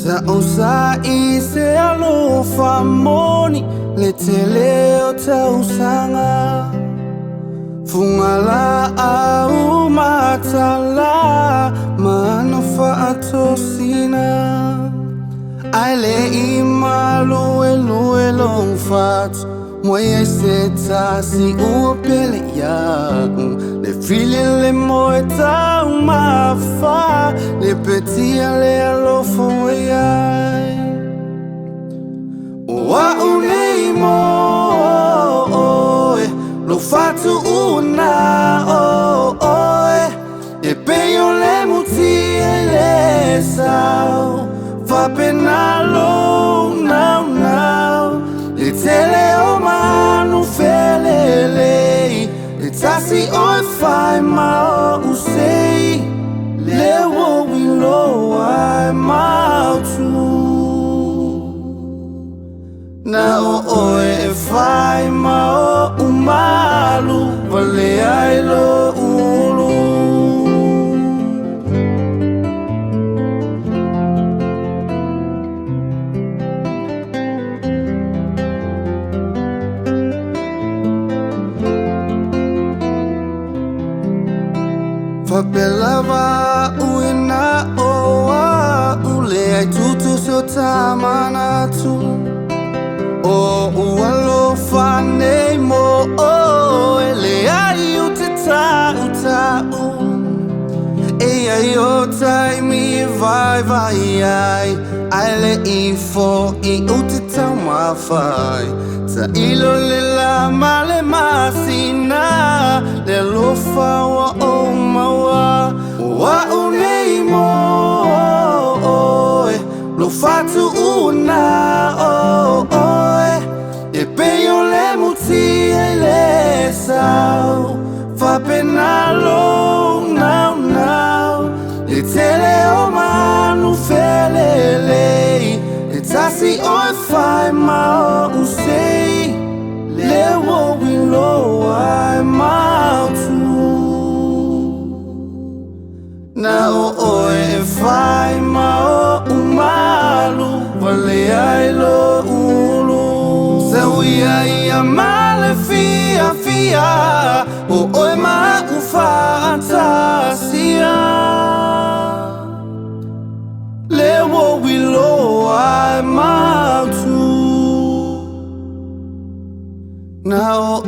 Tausa I se alofa moni le te leo tausanga Fungala au matala mana faatosina Aile I malu elu long fatu Moye se tasi upele ya Le fili le moe tau mafa Le petia le alofa weyai Wa unei mo Lo fatu una E peyo le muti e le sao Fa penalo now Le tele o manu felele Le tasi oi fai ma o usei Le wo wilo ai ma tu Na o oe fai ma o umalu Vale ai lo ulu Fapelava uina oa Ule ai tutu so tamana tu O ualo fane mo Ele ai ute tau E ai o taimi vai ai Aile I fo I ute tau mawhai Ta ilo le la male masina Le lofa wa o mawa Wa unei mo Lo fatu una E peyo le muti e le sao Fa penalo now Le tele o manu felele Le tasi oi fai ma o usei Le wo wilo ai ma tu Na o oe fai ma o umalu Vale ai lo ulu Se uia ia male fia O oe ma u fantasia Le wo wilo ai ma tu Na o